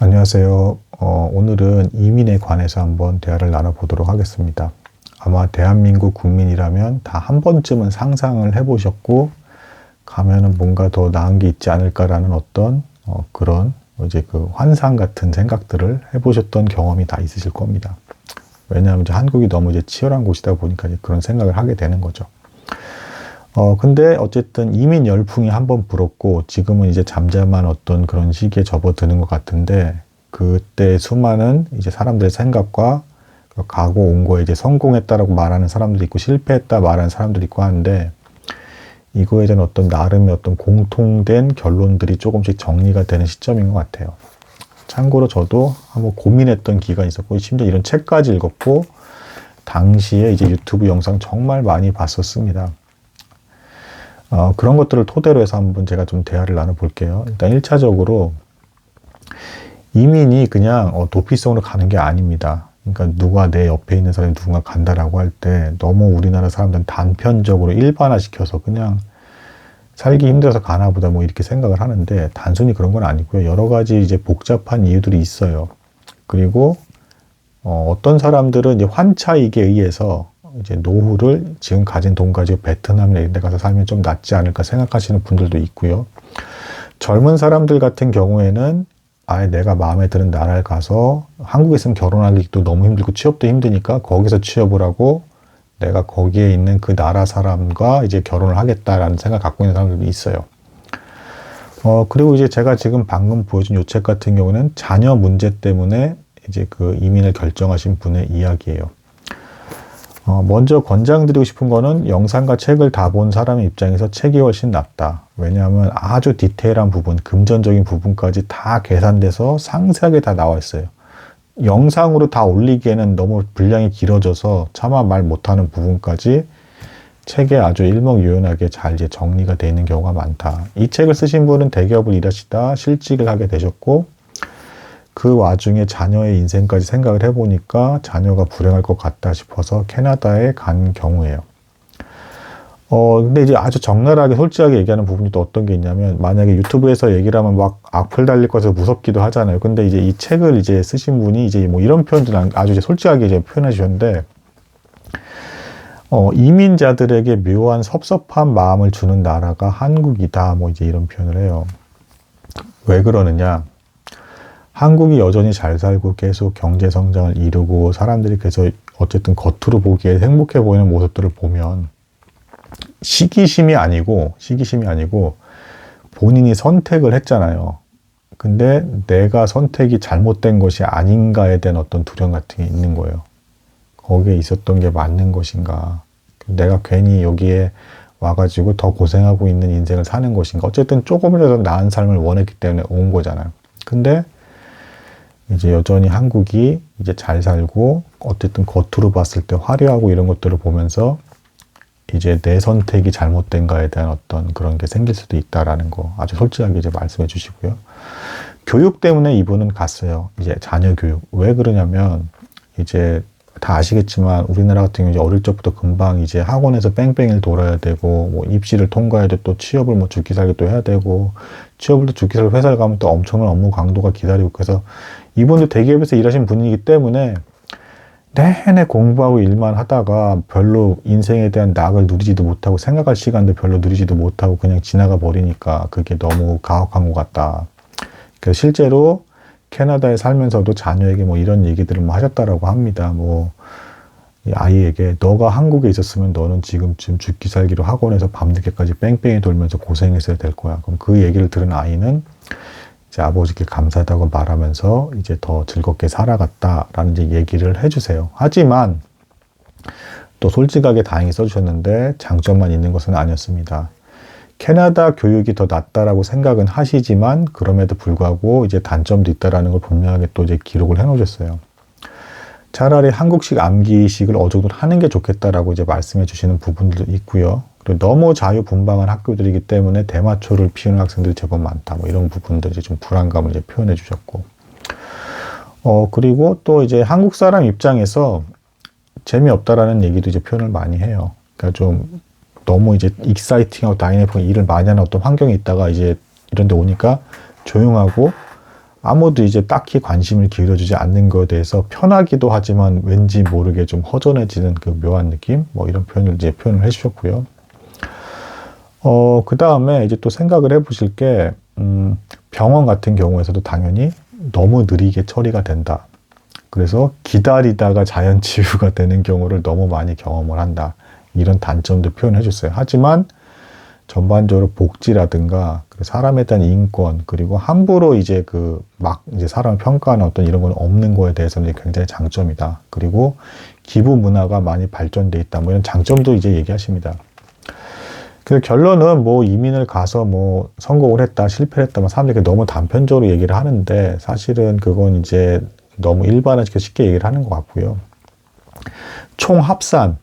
안녕하세요. 오늘은 이민에 관해서 한번 대화를 나눠보도록 하겠습니다. 아마 대한민국 국민이라면 다 한 번쯤은 상상을 해보셨고, 가면은 뭔가 더 나은 게 있지 않을까라는 어떤 그런 이제 그 환상 같은 생각들을 해보셨던 경험이 다 있으실 겁니다. 왜냐하면 이제 한국이 너무 이제 치열한 곳이다 보니까 이제 그런 생각을 하게 되는 거죠. 근데 어쨌든 이민 열풍이 한번 불었고 지금은 이제 잠잠한 어떤 그런 시기에 접어드는 것 같은데, 그때 수많은 이제 사람들의 생각과 가고 온 거에 이제 성공했다라고 말하는 사람들이 있고 실패했다 말하는 사람들이 있고 하는데, 이거에 대한 어떤 나름의 어떤 공통된 결론들이 조금씩 정리가 되는 시점인 것 같아요. 참고로 저도 한번 고민했던 기간이 있었고, 심지어 이런 책까지 읽었고, 당시에 이제 유튜브 영상 정말 많이 봤었습니다. 그런 것들을 토대로 해서 한번 제가 좀 대화를 나눠볼게요. 일단 1차적으로 이민이 그냥 도피성으로 가는 게 아닙니다. 그러니까 누가 내 옆에 있는 사람이 누군가 간다라고 할 때 너무 우리나라 사람들은 단편적으로 일반화시켜서 그냥 살기 힘들어서 가나 보다 뭐 이렇게 생각을 하는데, 단순히 그런 건 아니고요. 여러 가지 이제 복잡한 이유들이 있어요. 그리고 어떤 사람들은 이제 환차익에 의해서 이제 노후를 지금 가진 돈 가지고 베트남이나 이런 데 가서 살면 좀 낫지 않을까 생각하시는 분들도 있고요. 젊은 사람들 같은 경우에는 아예 내가 마음에 드는 나라에 가서, 한국에 있으면 결혼하기도 너무 힘들고 취업도 힘드니까 거기서 취업을 하고 내가 거기에 있는 그 나라 사람과 이제 결혼을 하겠다라는 생각을 갖고 있는 사람들도 있어요. 그리고 이제 제가 지금 방금 보여준 이 책 같은 경우는 자녀 문제 때문에 이제 그 이민을 결정하신 분의 이야기예요. 먼저 권장드리고 싶은 거는 영상과 책을 다 본 사람의 입장에서 책이 훨씬 낫다. 왜냐하면 아주 디테일한 부분, 금전적인 부분까지 다 계산돼서 상세하게 다 나와 있어요. 영상으로 다 올리기에는 너무 분량이 길어져서 차마 말 못하는 부분까지 책에 아주 일목요연하게 잘 이제 정리가 되어 있는 경우가 많다. 이 책을 쓰신 분은 대기업을 일하시다 실직을 하게 되셨고, 그 와중에 자녀의 인생까지 생각을 해보니까 자녀가 불행할 것 같다 싶어서 캐나다에 간 경우예요. 근데 이제 아주 적나라하게 솔직하게 얘기하는 부분이 또 어떤 게 있냐면, 만약에 유튜브에서 얘기를 하면 막 악플 달릴 것에서 무섭기도 하잖아요. 근데 이제 이 책을 이제 쓰신 분이 이제 뭐 이런 표현들 아주 이제 솔직하게 이제 표현해 주셨는데, 이민자들에게 묘한 섭섭한 마음을 주는 나라가 한국이다. 뭐 이제 이런 표현을 해요. 왜 그러느냐? 한국이 여전히 잘 살고 계속 경제 성장을 이루고 사람들이 그래서 어쨌든 겉으로 보기에 행복해 보이는 모습들을 보면 시기심이 아니고 본인이 선택을 했잖아요. 근데 내가 선택이 잘못된 것이 아닌가에 대한 어떤 두려움 같은 게 있는 거예요. 거기에 있었던 게 맞는 것인가? 내가 괜히 여기에 와가지고 더 고생하고 있는 인생을 사는 것인가? 어쨌든 조금이라도 나은 삶을 원했기 때문에 온 거잖아요. 근데 이제 여전히 한국이 이제 잘 살고 어쨌든 겉으로 봤을 때 화려하고 이런 것들을 보면서 이제 내 선택이 잘못된가에 대한 어떤 그런 게 생길 수도 있다라는 거 아주 솔직하게 이제 말씀해 주시고요. 교육 때문에 이분은 갔어요. 이제 자녀 교육. 왜 그러냐면 이제 다 아시겠지만 우리나라 같은 경우 이제 어릴 적부터 금방 이제 학원에서 뺑뺑이를 돌아야 되고, 뭐 입시를 통과해야 돼, 또 취업을 뭐 죽기 살기 또 해야 되고, 취업을 또 죽기 살기 회사를 가면 또 엄청난 업무 강도가 기다리고, 그래서 이분도 대기업에서 일하신 분이기 때문에 내내 공부하고 일만 하다가 별로 인생에 대한 낙을 누리지도 못하고 생각할 시간도 별로 누리지도 못하고 그냥 지나가 버리니까 그게 너무 가혹한 것 같다. 그래서 실제로 캐나다에 살면서도 자녀에게 뭐 이런 얘기들을 뭐 하셨다라고 합니다. 뭐 이 아이에게 너가 한국에 있었으면 너는 지금쯤 죽기 살기로 학원에서 밤늦게까지 뺑뺑이 돌면서 고생했어야 될 거야. 그럼 그 얘기를 들은 아이는 이제 아버지께 감사하다고 말하면서 이제 더 즐겁게 살아갔다라는 이제 얘기를 해주세요. 하지만 또 솔직하게 다행히 써주셨는데 장점만 있는 것은 아니었습니다. 캐나다 교육이 더 낫다라고 생각은 하시지만 그럼에도 불구하고 이제 단점도 있다라는 걸 분명하게 또 이제 기록을 해놓으셨어요. 차라리 한국식 암기식을 어느 정도 하는 게 좋겠다라고 이제 말씀해 주시는 부분들도 있고요. 그리고 너무 자유분방한 학교들이기 때문에 대마초를 피우는 학생들이 제법 많다. 뭐 이런 부분들이 좀 불안감을 이제 표현해 주셨고. 그리고 또 이제 한국 사람 입장에서 재미없다라는 얘기도 이제 표현을 많이 해요. 그러니까 좀 너무 이제 익사이팅하고 다이내믹하게 일을 많이 하는 어떤 환경에 있다가 이제 이런 데 오니까 조용하고 아무도 이제 딱히 관심을 기울여주지 않는 것에 대해서 편하기도 하지만 왠지 모르게 좀 허전해지는 그 묘한 느낌? 뭐 이런 표현을 이제 표현을 해주셨고요. 그 다음에 이제 또 생각을 해보실 게, 병원 같은 경우에서도 당연히 너무 느리게 처리가 된다. 그래서 기다리다가 자연 치유가 되는 경우를 너무 많이 경험을 한다. 이런 단점도 표현해 줬어요. 하지만 전반적으로 복지라든가 사람에 대한 인권, 그리고 함부로 이제 이제 사람을 평가하는 어떤 이런 건 없는 거에 대해서는 굉장히 장점이다. 그리고 기부 문화가 많이 발전돼 있다. 뭐 이런 장점도 이제 얘기하십니다. 그 결론은 뭐 이민을 가서 뭐 성공을 했다, 실패를 했다, 뭐 사람들이 너무 단편적으로 얘기를 하는데 사실은 그건 이제 너무 일반화시켜 쉽게 얘기를 하는 것 같고요. 총합산,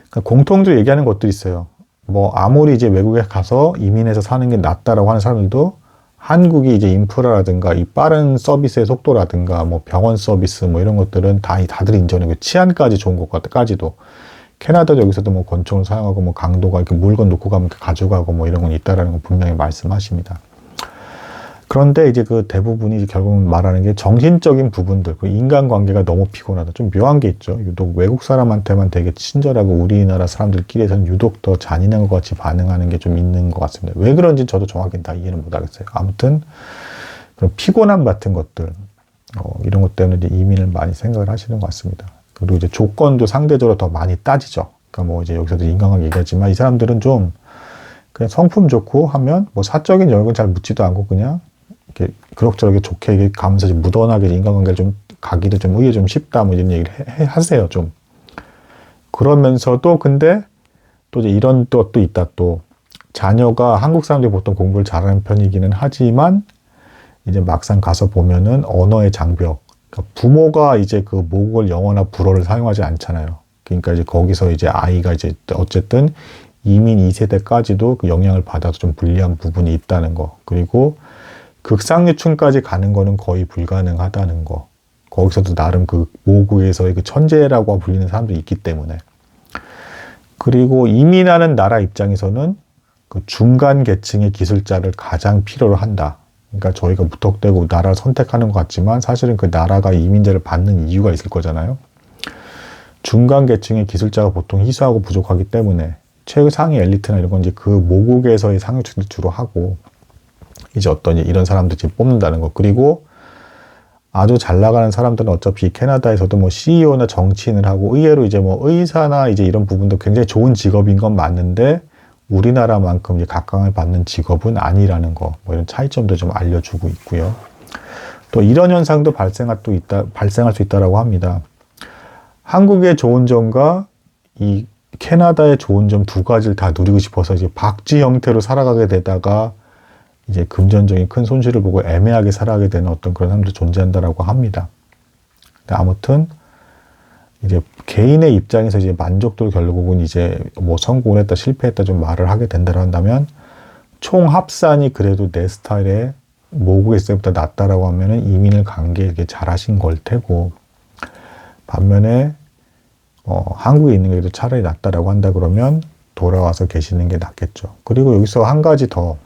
그러니까 공통적으로 얘기하는 것도 있어요. 뭐 아무리 이제 외국에 가서 이민해서 사는 게 낫다라고 하는 사람들도 한국이 이제 인프라라든가 이 빠른 서비스의 속도라든가 뭐 병원 서비스 뭐 이런 것들은 다들 인정해요. 치안까지 좋은 것까지도. 캐나다도 여기서도 뭐 권총을 사용하고 뭐 강도가 이렇게 물건 놓고 가면 가져가고 뭐 이런 건 있다라는 건 분명히 말씀하십니다. 그런데 이제 그 대부분이 결국은 말하는 게 정신적인 부분들, 그 인간관계가 너무 피곤하다. 좀 묘한 게 있죠. 유독 외국 사람한테만 되게 친절하고 우리나라 사람들끼리에서는 유독 더 잔인한 것 같이 반응하는 게 좀 있는 것 같습니다. 왜 그런지 저도 정확히 다 이해는 못 하겠어요. 아무튼 그런 피곤함 같은 것들, 이런 것 때문에 이제 이민을 많이 생각을 하시는 것 같습니다. 그리고 이제 조건도 상대적으로 더 많이 따지죠. 그러니까 뭐 이제 여기서도 인간관계 얘기하지만 이 사람들은 좀 그냥 성품 좋고 하면 뭐 사적인 연락은 잘 묻지도 않고 그냥 이렇게 그럭저럭 좋게 이렇게 가면서 무던하게 인간관계를 좀 가기도 좀 의외 좀 쉽다 뭐 이런 얘기를 하세요 좀. 그러면서도 근데 또 이제 이런 것도 있다. 또 자녀가 한국 사람들이 보통 공부를 잘하는 편이기는 하지만 이제 막상 가서 보면은 언어의 장벽, 그러니까 부모가 이제 그 모국어를 영어나 불어를 사용하지 않잖아요. 그러니까 이제 거기서 이제 아이가 이제 어쨌든 이민 2세대까지도 그 영향을 받아서 좀 불리한 부분이 있다는 거. 그리고 극상유층까지 가는 거는 거의 불가능하다는 거. 거기서도 나름 그 모국에서의 그 천재라고 불리는 사람도 있기 때문에. 그리고 이민하는 나라 입장에서는 그 중간 계층의 기술자를 가장 필요로 한다. 그러니까 저희가 무턱대고 나라를 선택하는 것 같지만 사실은 그 나라가 이민자를 받는 이유가 있을 거잖아요. 중간 계층의 기술자가 보통 희소하고 부족하기 때문에 최상위 엘리트나 이런 건 이제 그 모국에서의 상류층들이 주로 하고 이제 어떤 이런 사람들이 뽑는다는 거. 그리고 아주 잘 나가는 사람들은 어차피 캐나다에서도 뭐 CEO나 정치인을 하고 의외로 이제 뭐 의사나 이제 이런 부분도 굉장히 좋은 직업인 건 맞는데 우리나라만큼 이제 각광을 받는 직업은 아니라는 거. 뭐 이런 차이점도 좀 알려주고 있고요. 또 이런 현상도 발생할 수 있다라고 합니다. 한국의 좋은 점과 이 캐나다의 좋은 점 두 가지를 다 누리고 싶어서 이제 박쥐 형태로 살아가게 되다가 이제 금전적인 큰 손실을 보고 애매하게 살아가게 되는 어떤 그런 사람도 존재한다라고 합니다. 근데 아무튼 이제 개인의 입장에서 이제 만족도를 결국은 이제 뭐 성공을 했다 실패했다 좀 말을 하게 된다고 한다면 총합산이 그래도 내 스타일에 모국에 있을 때보다 낫다라고 하면은 이민을 간 게 이렇게 잘하신 걸 테고 반면에 한국에 있는 게 차라리 낫다라고 한다 그러면 돌아와서 계시는 게 낫겠죠. 그리고 여기서 한 가지 더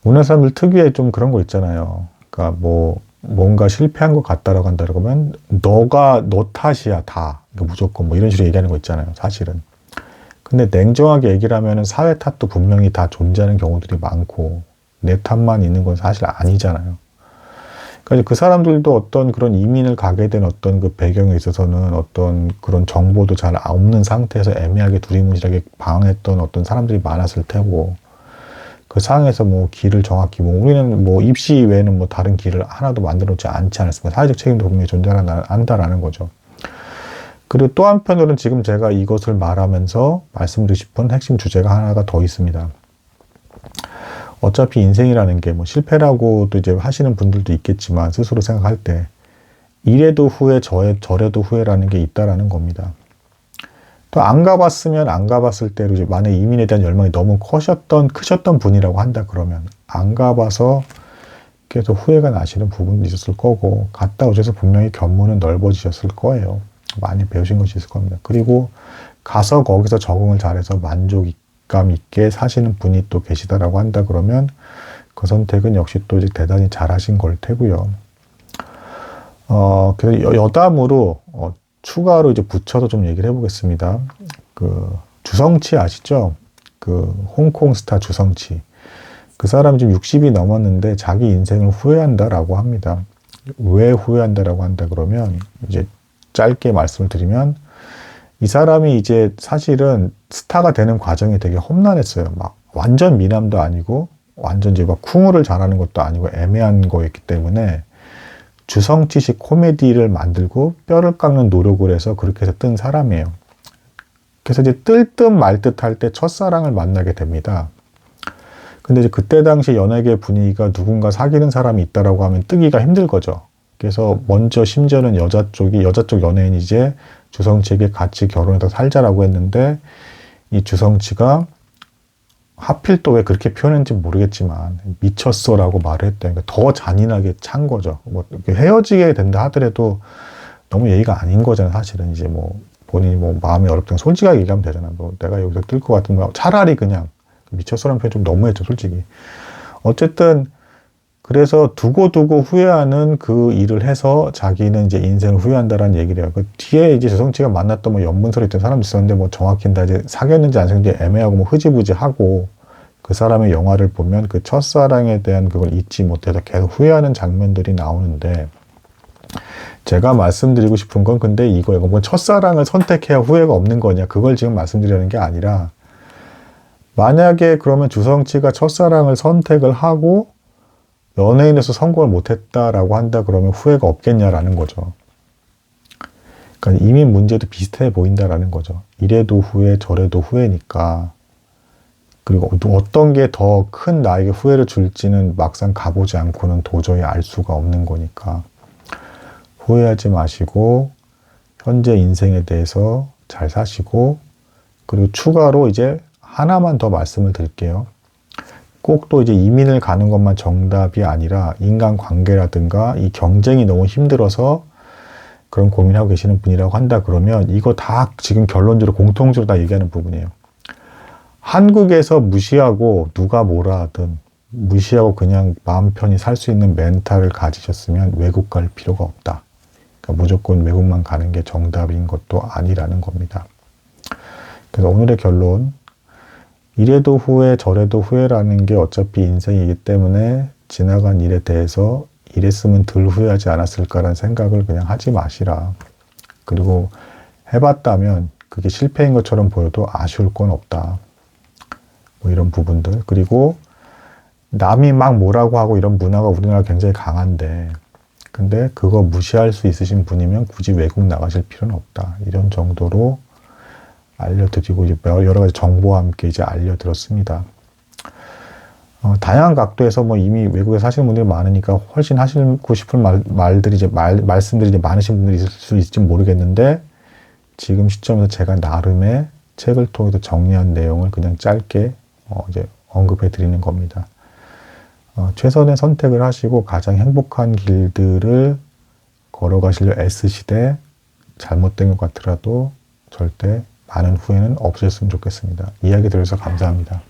우리나라 사람들 특유의 좀 그런 거 있잖아요. 그러니까 뭐 뭔가 실패한 것 같다라고 한다 그러면 너 탓이야 다. 그러니까 무조건 뭐 이런 식으로 얘기하는 거 있잖아요. 사실은. 근데 냉정하게 얘기를 하면은 사회 탓도 분명히 다 존재하는 경우들이 많고 내 탓만 있는 건 사실 아니잖아요. 그러니까 그 사람들도 어떤 그런 이민을 가게 된 어떤 그 배경에 있어서는 어떤 그런 정보도 잘 없는 상태에서 애매하게 두리뭉실하게 방황했던 어떤 사람들이 많았을 테고 그 상황에서 뭐 길을 정확히 뭐 우리는 뭐 입시 외에는 뭐 다른 길을 하나도 만들어 놓지 않지 않았습니까? 사회적 책임도 분명히 존재한다라는 거죠. 그리고 또 한편으로는 지금 제가 이것을 말하면서 말씀드리고 싶은 핵심 주제가 하나가 더 있습니다. 어차피 인생이라는 게 뭐 실패라고도 이제 하시는 분들도 있겠지만 스스로 생각할 때 이래도 후회 저래도 후회라는 게 있다라는 겁니다. 또 안 가봤으면 안 가봤을 때로 이제 만약에 이민에 대한 열망이 너무 크셨던 분이라고 한다 그러면 안 가봐서 계속 후회가 나시는 부분도 있었을 거고 갔다 오셔서 분명히 견문은 넓어지셨을 거예요. 많이 배우신 것이 있을 겁니다. 그리고 가서 거기서 적응을 잘해서 만족감 있게 사시는 분이 또 계시다라고 한다 그러면 그 선택은 역시 또 이제 대단히 잘하신 걸 테고요. 그래서 여담으로 추가로 이제 붙여서 좀 얘기를 해보겠습니다. 그 주성치 아시죠? 그 홍콩 스타 주성치. 그 사람이 지금 60이 넘었는데 자기 인생을 후회한다라고 합니다. 왜 후회한다라고 한다 그러면 이제 짧게 말씀을 드리면 이 사람이 이제 사실은 스타가 되는 과정이 되게 험난했어요. 막 완전 미남도 아니고 완전 이제 막 쿵우를 잘하는 것도 아니고 애매한 거였기 때문에 주성치식 코미디를 만들고 뼈를 깎는 노력을 해서 그렇게 해서 뜬 사람이에요. 그래서 이제 뜰 듯 말 듯 할 때 첫사랑을 만나게 됩니다. 근데 이제 그때 당시 연예계 분위기가 누군가 사귀는 사람이 있다라고 하면 뜨기가 힘들 거죠. 그래서 먼저 심지어는 여자 쪽 연예인이 이제 주성치에게 같이 결혼해서 살자라고 했는데 이 주성치가 하필 또 왜 그렇게 표현했는지 모르겠지만 미쳤어라고 말을 했다니까 더 잔인하게 찬 거죠. 뭐 헤어지게 된다 하더라도 너무 예의가 아닌 거잖아요. 사실은 이제 뭐 본인이 뭐 마음이 어렵다면 솔직하게 얘기하면 되잖아. 뭐 내가 여기서 뜰 것 같으면 차라리 그냥 미쳤어라는 표현 좀 너무했죠, 솔직히. 어쨌든 그래서 두고두고 후회하는 그 일을 해서 자기는 이제 인생을 후회한다라는 얘기를 해요. 그 뒤에 이제 주성치가 만났던 뭐 연문서로 있던 사람도 있었는데 뭐 정확히는 다 이제 사귀었는지 안 사귀었는지 애매하고 뭐 흐지부지하고 그 사람의 영화를 보면 그 첫사랑에 대한 그걸 잊지 못해서 계속 후회하는 장면들이 나오는데 제가 말씀드리고 싶은 건 근데 이거예요. 뭐 첫사랑을 선택해야 후회가 없는 거냐 그걸 지금 말씀드리는 게 아니라 만약에 그러면 주성치가 첫사랑을 선택을 하고 연예인에서 성공을 못했다라고 한다 그러면 후회가 없겠냐라는 거죠. 그러니까 이미 문제도 비슷해 보인다라는 거죠. 이래도 후회, 저래도 후회니까. 그리고 어떤 게 더 큰 나에게 후회를 줄지는 막상 가보지 않고는 도저히 알 수가 없는 거니까. 후회하지 마시고 현재 인생에 대해서 잘 사시고 그리고 추가로 이제 하나만 더 말씀을 드릴게요. 꼭 또 이제 이민을 가는 것만 정답이 아니라 인간관계라든가 이 경쟁이 너무 힘들어서 그런 고민하고 계시는 분이라고 한다 그러면 이거 다 지금 결론적으로 공통적으로 다 얘기하는 부분이에요. 한국에서 무시하고 누가 뭐라 하든 무시하고 그냥 마음 편히 살 수 있는 멘탈을 가지셨으면 외국 갈 필요가 없다. 그러니까 무조건 외국만 가는 게 정답인 것도 아니라는 겁니다. 그래서 오늘의 결론 이래도 후회 저래도 후회라는 게 어차피 인생이기 때문에 지나간 일에 대해서 이랬으면 덜 후회하지 않았을까라는 생각을 그냥 하지 마시라. 그리고 해봤다면 그게 실패인 것처럼 보여도 아쉬울 건 없다. 뭐 이런 부분들. 그리고 남이 막 뭐라고 하고 이런 문화가 우리나라 굉장히 강한데 근데 그거 무시할 수 있으신 분이면 굳이 외국 나가실 필요는 없다. 이런 정도로 알려드리고 이제 여러 가지 정보와 함께 이제 알려드렸습니다. 다양한 각도에서 뭐 이미 외국에 사시는 분들이 많으니까 훨씬 하시고 싶은 말들이 이제 말씀들이 이제 많으신 분들이 있을 수 있을지 모르겠는데 지금 시점에서 제가 나름의 책을 통해서 정리한 내용을 그냥 짧게 이제 언급해 드리는 겁니다. 최선의 선택을 하시고 가장 행복한 길들을 걸어가시려 애쓰시되 잘못된 것 같더라도 절대 많은 후회는 없으셨으면 좋겠습니다. 이야기 들어주셔서 감사합니다.